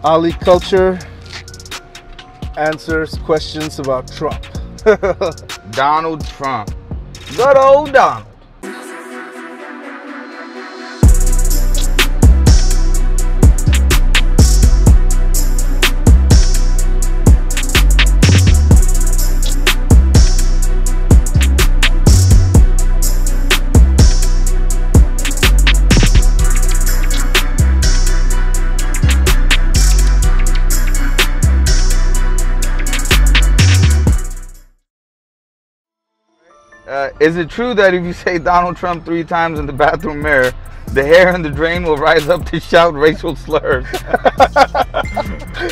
Ali Kulture answers questions about Trump. Donald Trump. Good old Donald. Is it true that if you say Donald Trump 3 times in the bathroom mirror, the hair in the drain will rise up to shout racial slurs?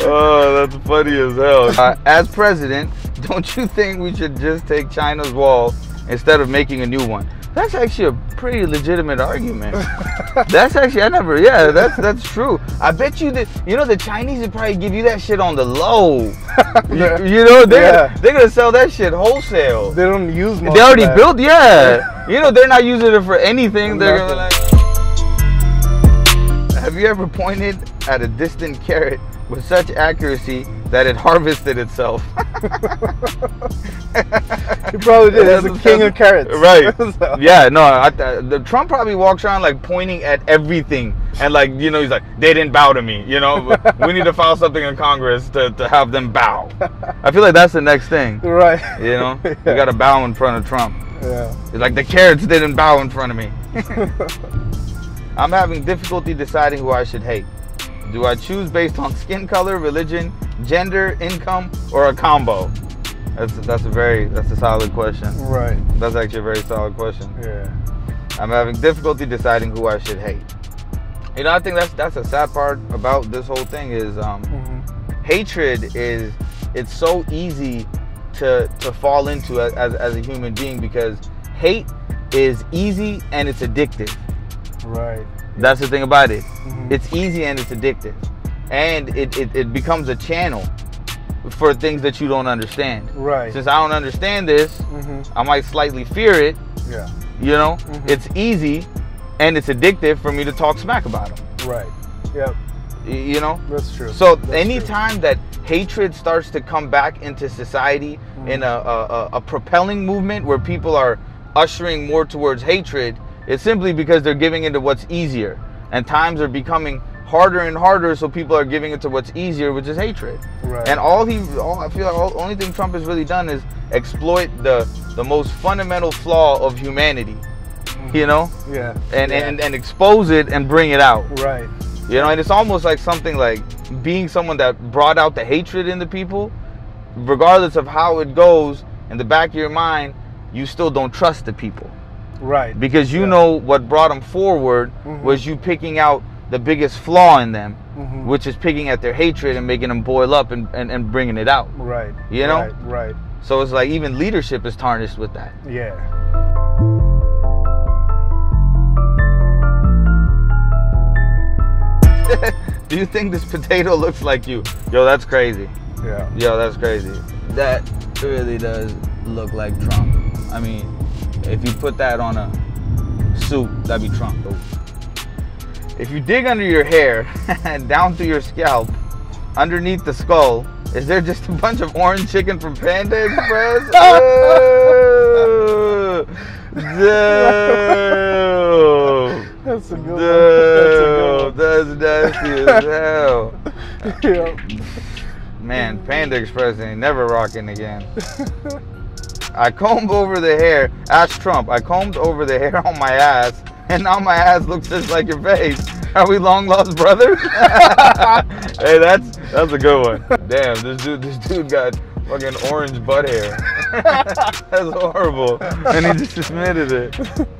Oh, that's funny as hell. As president, don't you think we should just take China's wall instead of making a new one? That's actually a pretty legitimate argument. That's actually, that's true. I bet you that, the Chinese would probably give you that shit on the low. They're gonna sell that shit wholesale. They don't use much. They already built, they're not using it for anything. They're gonna like. Have you ever pointed at a distant carrot with such accuracy that it harvested itself? He probably did. That's the king of carrots. Right. So. Yeah, no, the Trump probably walks around like pointing at everything. And like, he's like, they didn't bow to me, We need to file something in Congress to have them bow. I feel like that's the next thing. Right. You got to bow in front of Trump. Yeah. It's like the carrots didn't bow in front of me. I'm having difficulty deciding who I should hate. Do I choose based on skin color, religion, gender, income, or a combo? That's a solid question. Right. That's actually a very solid question. Yeah. I'm having difficulty deciding who I should hate. I think that's a sad part about this whole thing is hatred it's so easy to fall into as a human being because hate is easy and it's addictive. Right. That's the thing about it. It's easy and it's addictive. And it becomes a channel for things that you don't understand. Right. Since I don't understand this, I might slightly fear it. Yeah. It's easy and it's addictive for me to talk smack about them. Right. Yep. That's true. So anytime that hatred starts to come back into society in a propelling movement where people are ushering more towards hatred, it's simply because they're giving into what's easier. And times are becoming harder and harder, so people are giving into what's easier, which is hatred. Right. And I feel like the only thing Trump has really done is exploit the most fundamental flaw of humanity. Yeah. And expose it and bring it out. Right. And it's almost like something like being someone that brought out the hatred in the people, regardless of how it goes, in the back of your mind, you still don't trust the people. Right. Because you know what brought them forward was you picking out the biggest flaw in them, which is picking at their hatred and making them boil up and bringing it out. Right. Right. So it's like even leadership is tarnished with that. Yeah. Do you think this potato looks like you? Yo, that's crazy. Yeah. Yo, that's crazy. That really does look like Trump. I mean, if you put that on a suit, that'd be Trump. If you dig under your hair and down through your scalp, underneath the skull, is there just a bunch of orange chicken from Panda Express? That's a good one. That's nasty as hell. Yeah. Man, Panda Express ain't never rocking again. I combed over the hair. Ask Trump. I combed over the hair on my ass, and now my ass looks just like your face. Are we long lost brothers? Hey, that's a good one. Damn, this dude got fucking orange butt hair. That's horrible. And he just admitted it.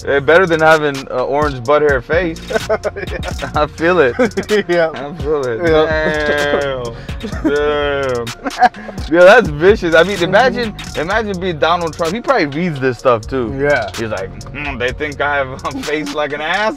Hey, better than having an orange butt hair face. Yeah. I feel it. Yeah. I feel it. Yeah. Damn. Yeah, that's vicious. I mean, imagine being Donald Trump. He probably reads this stuff too. Yeah. He's like, they think I have a face like an ass.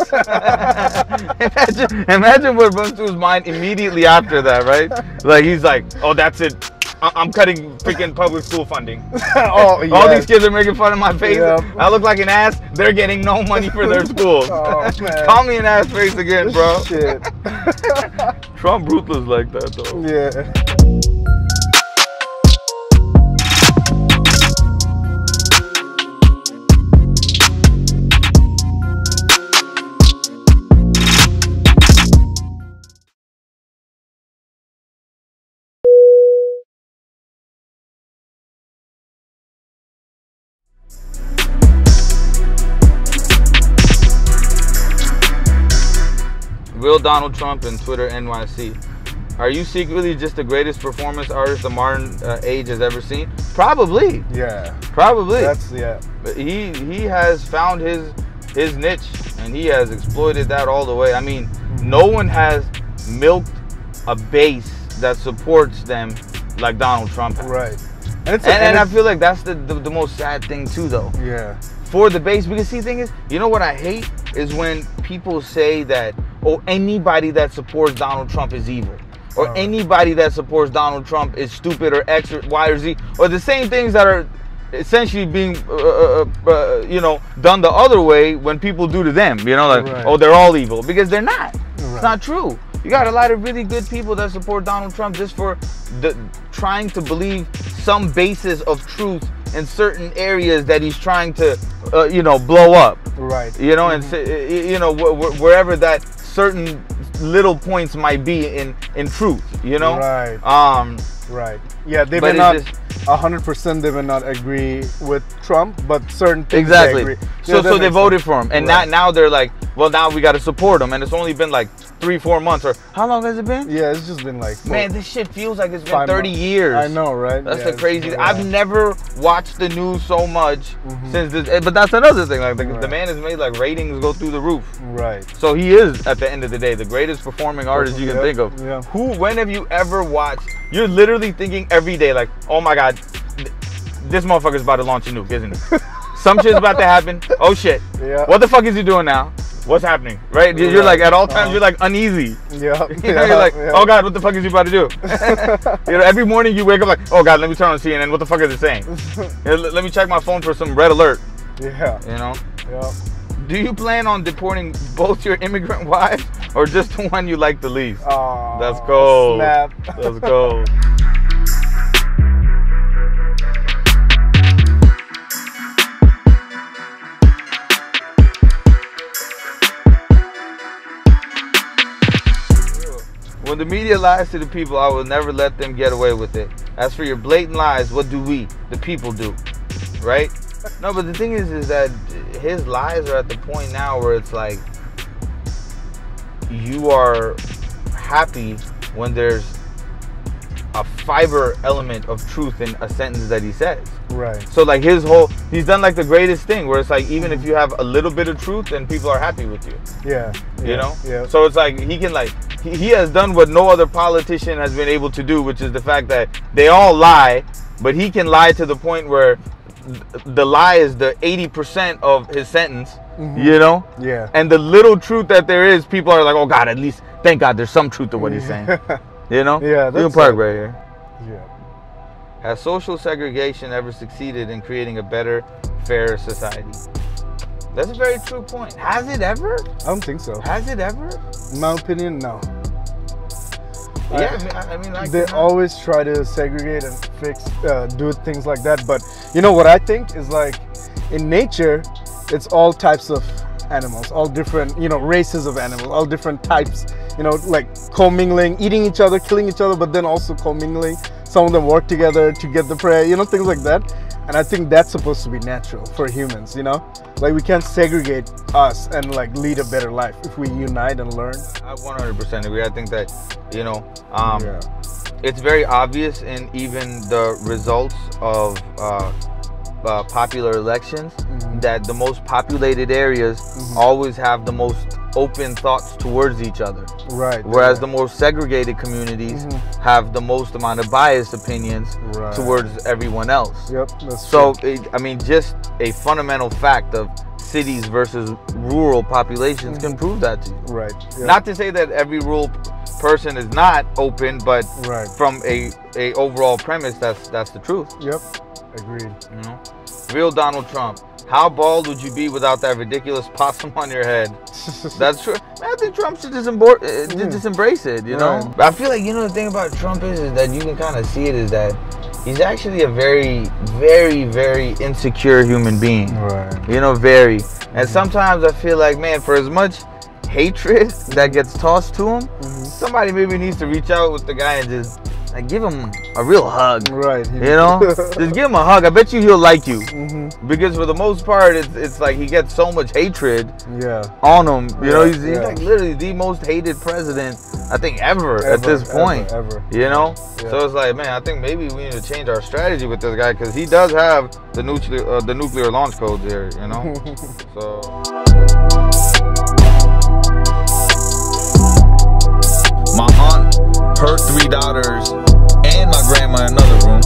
Imagine what runs through his mind immediately after that, right? Like he's like, oh, that's it. I'm cutting freaking public school funding. Oh, yeah. All these kids are making fun of my face. Yep. I look like an ass. They're getting no money for their schools. Oh, man. Call me an ass face again, bro. Shit. Trump ruthless like that, though. Yeah. Real Donald Trump and Twitter NYC. Are you secretly just the greatest performance artist the modern age has ever seen? Probably. Yeah. Probably. That's, yeah. But he has found his niche, and he has exploited that all the way. I mean, no one has milked a base that supports them like Donald Trump has. Right. And I feel like that's the most sad thing too, though. Yeah. For the base, because see, the thing is, you know what I hate is when people say that, oh, anybody that supports Donald Trump is evil, or anybody that supports Donald Trump is stupid, or X or Y or Z, or the same things that are essentially being, you know, done the other way when people do to them. You know, like, oh, they're all evil, because they're not. It's not true. You got a lot of really good people that support Donald Trump just for trying to believe some basis of truth in certain areas that he's trying to, you know, blow up. Right. You know, and you know, wherever that certain little points might be in truth. You know. Right. Right. Yeah, they may not 100%. They may not agree with Trump, but certain things they agree. So they voted for him, and now they're like, well, now we got to support him, and it's only been like 3-4 months, or how long has it been? Yeah, it's just been like man, this shit feels like it's been 30 years. I know, right? That's the crazy. I've never watched the news so much since this, but that's another thing. Like the man has made like ratings go through the roof. Right. So he is, at the end of the day, the greatest performing artist you can think of. Yeah. When have you ever watched? You're literally thinking every day, like, oh my God, this motherfucker's about to launch a nuke, isn't he? Some shit's about to happen. Oh shit. Yeah. What the fuck is he doing now? What's happening? Right? You're like, at all times, you're like uneasy. Yeah. You know, you're like, oh God, what the fuck is he about to do? You know, every morning you wake up like, oh God, let me turn on CNN. What the fuck is it saying? You know, let me check my phone for some red alert. Yeah. You know? Yeah. Do you plan on deporting both your immigrant wives, or just the one you like the least? Oh, that's cold. Snap. That's cold. When the media lies to the people, I will never let them get away with it. As for your blatant lies, what do we, the people, do? Right? No, but the thing is that his lies are at the point now where it's like, you are happy when there's a fiber element of truth in a sentence that he says. Right. So like he's done like the greatest thing where it's like, even if you have a little bit of truth, then people are happy with you. Yeah. You know? Yeah. So it's like, he can like, he has done what no other politician has been able to do, which is the fact that they all lie, but he can lie to the point where the lie is the 80% of his sentence, you know? Yeah. And the little truth that there is, people are like, oh God, at least, thank God there's some truth to what he's saying. You know? Yeah. You can park right here. Yeah. Has social segregation ever succeeded in creating a better, fairer society? That's a very true point. Has it ever? I don't think so. Has it ever? In my opinion, no. Yeah, I mean like, they always try to segregate and fix, do things like that. But you know what I think is, like, in nature, it's all types of animals, all different, you know, races of animals, all different types, you know, like commingling, eating each other, killing each other, but then also commingling. Some of them work together to get the prey, you know, things like that. And I think that's supposed to be natural for humans, you know? Like, we can't segregate us and like lead a better life if we unite and learn. I 100% agree. I think that, you know, it's very obvious in even the results of popular elections that the most populated areas always have the most open thoughts towards each other. Right. Whereas the most segregated communities have the most amount of biased opinions towards everyone else. Yep. That's so, true. I mean, just a fundamental fact of cities versus rural populations can prove that to you. Right. Yep. Not to say that every rural person is not open, but Right. from a overall premise, that's the truth. Yep. Agreed. You know, real Donald Trump. How bald would you be without that ridiculous possum on your head? That's true. Man, I think Trump should just embrace it, you know? Right. I feel like, you know, the thing about Trump is that you can kind of see it is that he's actually a very, very, very insecure human being. Right. You know, very. And sometimes I feel like, man, for as much hatred that gets tossed to him, somebody maybe needs to reach out with the guy and just like give him a real hug. Right. You know, just give him a hug. I bet you he'll like you. Because for the most part, it's like he gets so much hatred on him. You know, he's like literally the most hated president I think ever at this point. Ever. You know, so it's like, man, I think maybe we need to change our strategy with this guy because he does have the nuclear launch codes here. You know, so. My aunt, her 3 daughters, and my grandma in another room,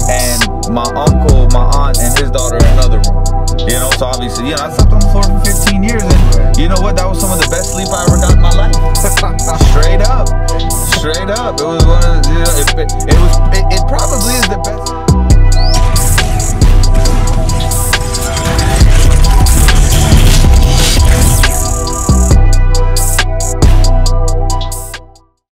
and my uncle, my aunt, and his daughter in another room. You know, so obviously, you know, I slept on the floor for 15 years, and you know what? That was some of the best sleep I ever got in my life. Straight up. It was one of the, you know, it probably is the best.